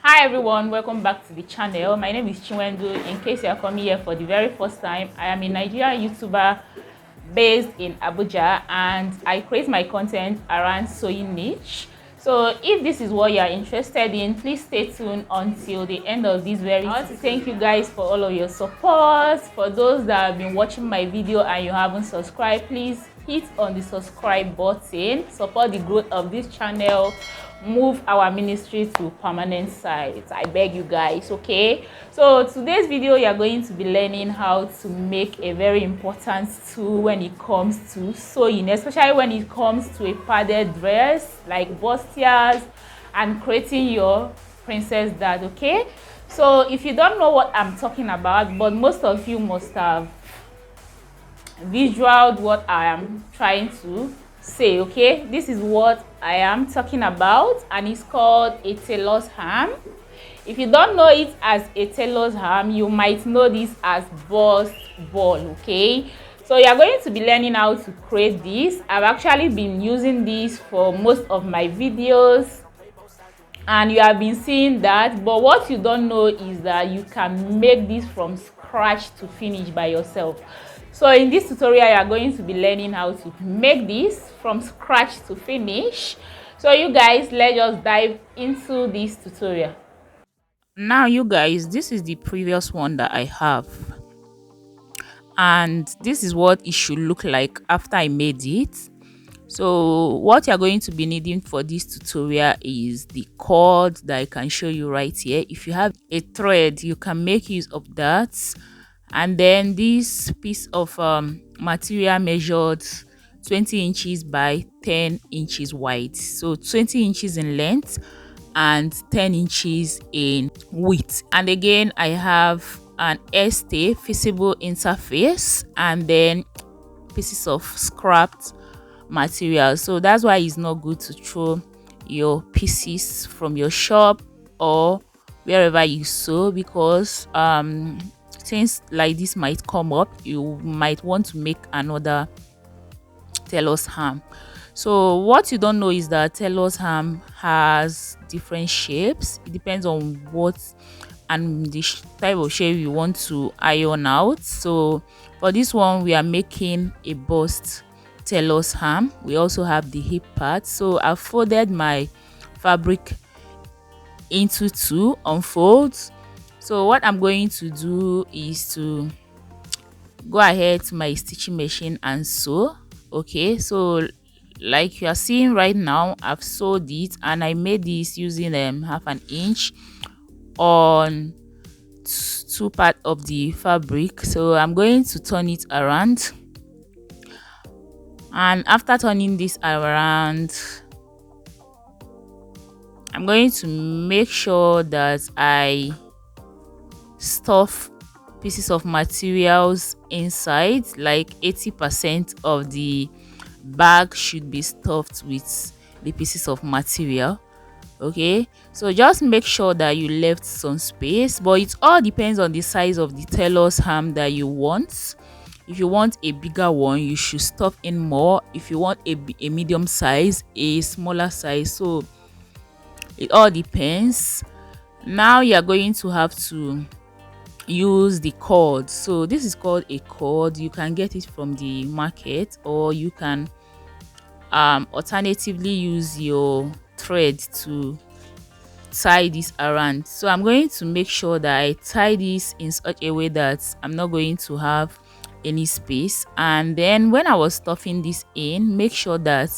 Hi everyone, welcome back to the channel. My name is Chinwendu. In case you are coming here for the very first time, I am a Nigerian YouTuber based in Abuja and I create my content around sewing niche. So if this is what you are interested in, please stay tuned until the end of this very. I want to thank you guys for all of your support. For those that have been watching my video and you haven't subscribed, please hit on the subscribe button. Support the growth of this channel, move our ministry to permanent sites. I beg you guys. Okay, so today's video you are going to be learning how to make a very important tool when it comes to sewing, especially when it comes to a padded dress like bustiers and creating your princess dart. Okay, so if you don't know what I'm talking about, but most of you must have visualized what I am trying to say. Okay, this is what I am talking about and it's called a tailor's ham. If you don't know it as a tailor's ham, you might know this as bust ball. Okay, so you are going to be learning how to create this. I've actually been using this for most of my videos and you have been seeing that, but what you don't know is that you can make this from scratch to finish by yourself. So in this tutorial you are going to be learning how to make this from scratch to finish. So you guys, let's just dive into this tutorial. Now you guys, this is the previous one that I have and this is what it should look like after I made it. So what you're going to be needing for this tutorial is the cord that I can show you right here. If you have a thread, you can make use of that, and then this piece of material measured 20 inches by 10 inches wide, so 20 inches in length and 10 inches in width. And again, I have an stay feasible interface and then pieces of scrapped material. So that's why it's not good to throw your pieces from your shop or wherever you sew, because things like this might come up. You might want to make another tailor's ham. So what you don't know is that tailor's ham has different shapes. It depends on what and the type of shape you want to iron out. So for this one we are making a bust tailor's ham. We also have the hip part. So I folded my fabric into two unfolds. So what I'm going to do is to go ahead to my stitching machine and sew. Okay, so like you are seeing right now, I've sewed it and I made this using half an inch on two part of the fabric. So I'm going to turn it around, and after turning this around, I'm going to make sure that I stuff pieces of materials inside. Like 80% of the bag should be stuffed with the pieces of material. Okay, so just make sure that you left some space, but it all depends on the size of the tailor's ham that you want. If you want a bigger one, you should stuff in more. If you want a medium size, a smaller size, so it all depends. Now you're going to have to use the cord. So this is called a cord. You can get it from the market, or you can alternatively use your thread to tie this around. So I'm going to make sure that I tie this in such a way that I'm not going to have any space. And then when I was stuffing this in, make sure that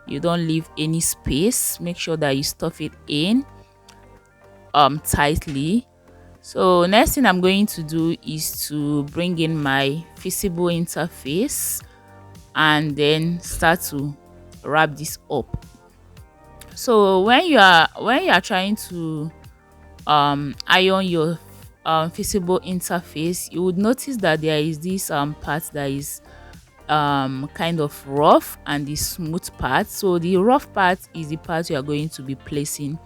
you don't leave any space. Make sure that you stuff it in tightly. So next thing I'm going to do is to bring in my feasible interface and then start to wrap this up. So when you are trying to iron your feasible interface, you would notice that there is this part that is kind of rough and the smooth part. So the rough part is the part you are going to be placing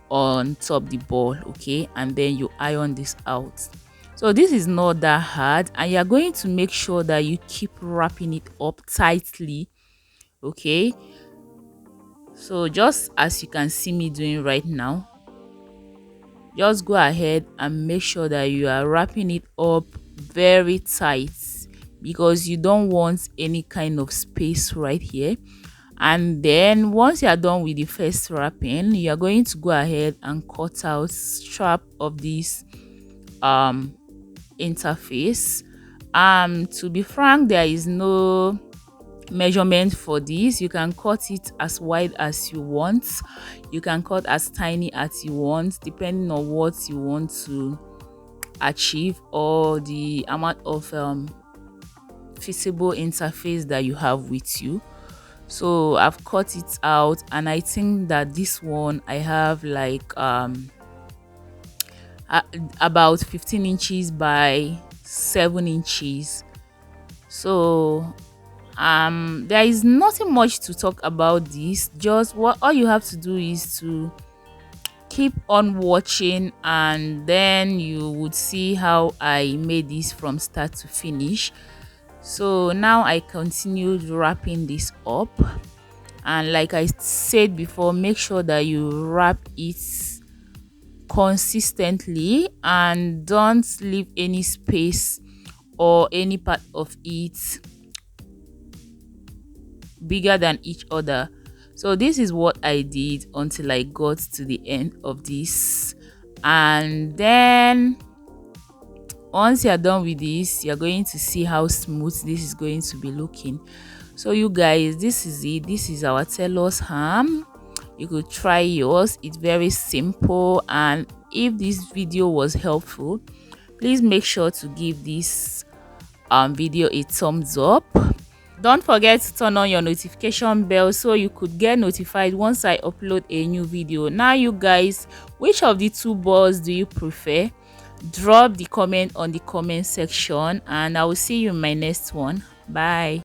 on top the ball. Okay, and then you iron this out. So this is not that hard, and you're going to make sure that you keep wrapping it up tightly. Okay, so just as you can see me doing right now. just go ahead and make sure that you are wrapping it up very tight, because you don't want any kind of space right here. And then once you are done with the first wrapping, you are going to go ahead and cut out strap of this um interface. To be frank, there is no measurement for this. You can cut it as wide as you want, you can cut as tiny as you want, depending on what you want to achieve or the amount of feasible interface that you have with you. So I've cut it out, and I think that this one I have like a- about 15 inches by 7 inches. So there is nothing much to talk about this. Just what all you have to do is to keep on watching, and then you would see how I made this from start to finish. So now I continued wrapping this up, and like I said before, make sure that you wrap it consistently and don't leave any space or any part of it bigger than each other. So this is what I did until I got to the end of this. And then once you're done with this, you're going to see how smooth this is going to be looking. So you guys, this is it. This is our tailor's ham. You could try yours. It's very simple, and if this video was helpful, please make sure to give this video a thumbs up. Don't forget to turn on your notification bell so you could get notified once I upload a new video. Now you guys, which of the two balls do you prefer? Drop the comment on the comment section, and I will see you in my next one. Bye.